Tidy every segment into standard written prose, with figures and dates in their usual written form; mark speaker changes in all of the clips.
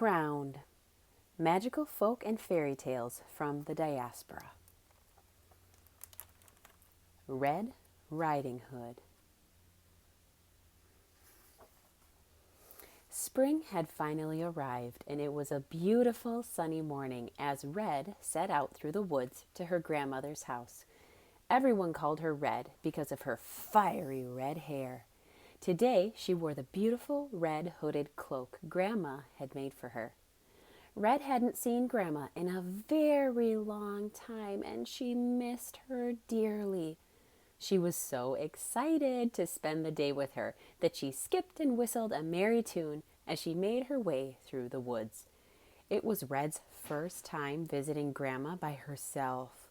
Speaker 1: Crowned. Magical Folk and Fairy Tales from the Diaspora. Red Riding Hood. Spring had finally arrived, and it was a beautiful sunny morning as Red set out through the woods to her grandmother's house. Everyone called her Red because of her fiery red hair. Today she wore the beautiful red hooded cloak Grandma had made for her. Red hadn't seen Grandma in a very long time, and she missed her dearly. She was so excited to spend the day with her that she skipped and whistled a merry tune as she made her way through the woods. It was Red's first time visiting Grandma by herself.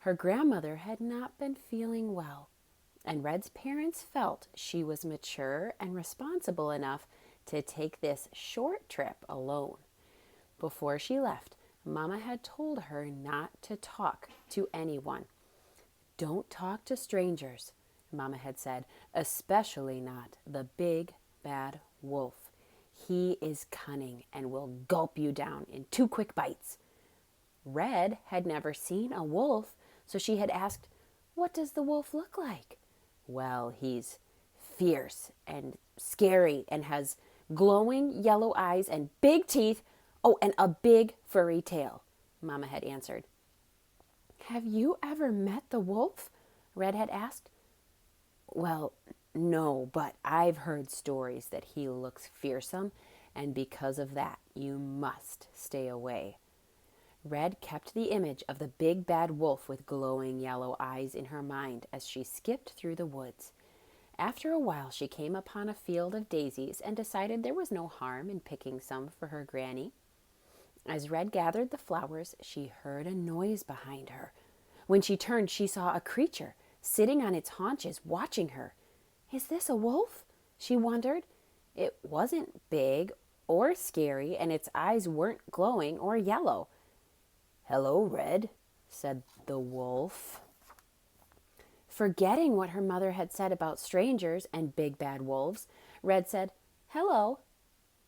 Speaker 1: Her grandmother had not been feeling well, and Red's parents felt she was mature and responsible enough to take this short trip alone. Before she left, Mama had told her not to talk to anyone. "Don't talk to strangers," Mama had said, "especially not the big, bad wolf. He is cunning and will gulp you down in 2 quick bites." Red had never seen a wolf, so she had asked, "What does the wolf look like?" "Well, he's fierce and scary and has glowing yellow eyes and big teeth. Oh, and a big furry tail," Mama had answered. "Have you ever met the wolf?" Red had asked. "Well, no, but I've heard stories that he looks fearsome, and because of that, you must stay away." Red kept the image of the big bad wolf with glowing yellow eyes in her mind as she skipped through the woods. After a while, she came upon a field of daisies and decided there was no harm in picking some for her granny. As Red gathered the flowers, she heard a noise behind her. When she turned, she saw a creature sitting on its haunches watching her. "Is this a wolf?" she wondered. It wasn't big or scary, and its eyes weren't glowing or yellow. "Hello, Red," said the wolf. Forgetting what her mother had said about strangers and big bad wolves, Red said, "Hello."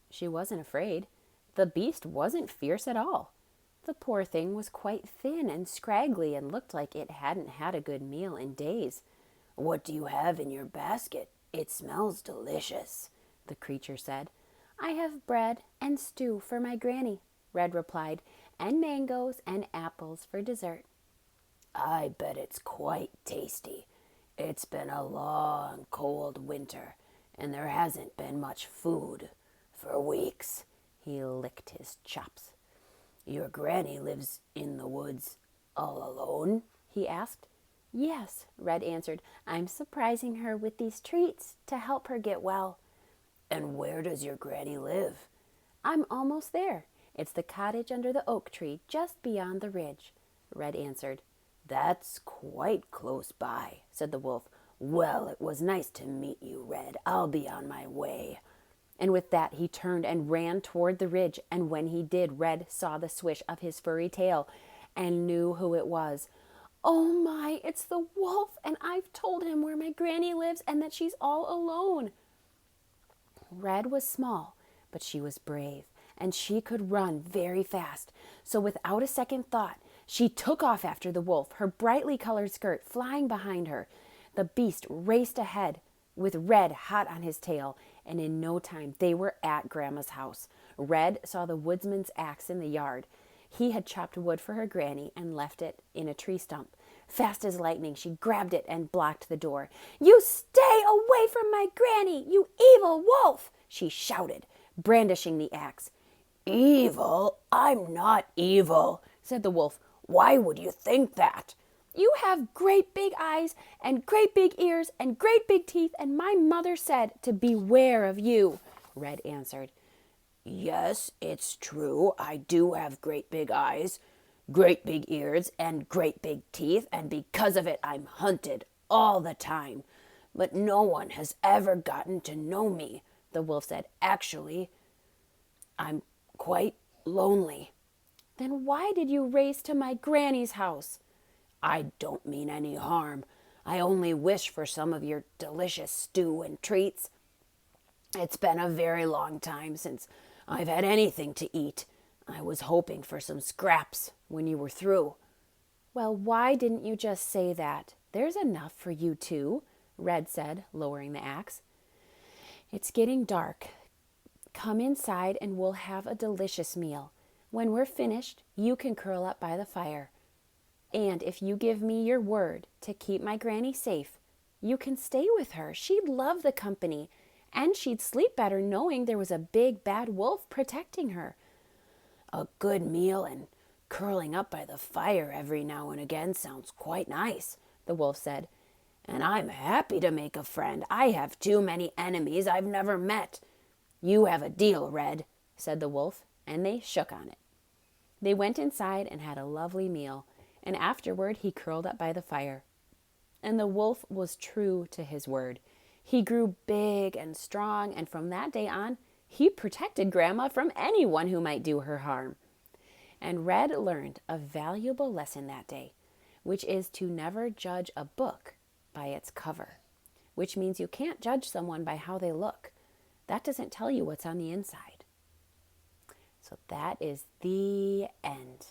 Speaker 1: She wasn't afraid. The beast wasn't fierce at all. The poor thing was quite thin and scraggly and looked like it hadn't had a good meal in days. "What do you have in your basket? It smells delicious," the creature said. "I have bread and stew for my granny," Red replied, "and mangoes and apples for dessert." "I bet it's quite tasty. It's been a long, cold winter, and there hasn't been much food for weeks." He licked his chops. "Your granny lives in the woods all alone?" he asked. "Yes," Red answered. "I'm surprising her with these treats to help her get well." "And where does your granny live?" "I'm almost there. It's the cottage under the oak tree just beyond the ridge," Red answered. "That's quite close by," said the wolf. "Well, it was nice to meet you, Red. I'll be on my way." And with that, he turned and ran toward the ridge, and when he did, Red saw the swish of his furry tail and knew who it was. "Oh my, it's the wolf, and I've told him where my granny lives and that she's all alone." Red was small, but she was brave, and she could run very fast. So without a second thought, she took off after the wolf, her brightly colored skirt flying behind her. The beast raced ahead with Red hot on his tail, and in no time they were at Grandma's house. Red saw the woodsman's axe in the yard. He had chopped wood for her granny and left it in a tree stump. Fast as lightning, she grabbed it and blocked the door. "You stay away from my granny, you evil wolf!" she shouted, brandishing the axe. "Evil? I'm not evil," said the wolf. "Why would you think that?" "You have great big eyes and great big ears and great big teeth, and my mother said to beware of you," Red answered. "Yes, it's true. I do have great big eyes, great big ears, and great big teeth, and because of it, I'm hunted all the time. But no one has ever gotten to know me," the wolf said. "Actually, I'm quite lonely." "Then why did you race to my granny's house?" "I don't mean any harm. I only wish for some of your delicious stew and treats. It's been a very long time since I've had anything to eat. I was hoping for some scraps when you were through." "Well, why didn't you just say that? There's enough for you two," Red said, lowering the axe. "It's getting dark. Come inside and we'll have a delicious meal. When we're finished, you can curl up by the fire. And if you give me your word to keep my granny safe, you can stay with her. She'd love the company, and she'd sleep better knowing there was a big bad wolf protecting her." "A good meal and curling up by the fire every now and again sounds quite nice," the wolf said. "And I'm happy to make a friend. I have too many enemies I've never met." "You have a deal, Red," said the wolf, and they shook on it. They went inside and had a lovely meal, and afterward he curled up by the fire. And the wolf was true to his word. He grew big and strong, and from that day on, he protected Grandma from anyone who might do her harm. And Red learned a valuable lesson that day, which is to never judge a book by its cover, which means you can't judge someone by how they look. That doesn't tell you what's on the inside. So that is the end.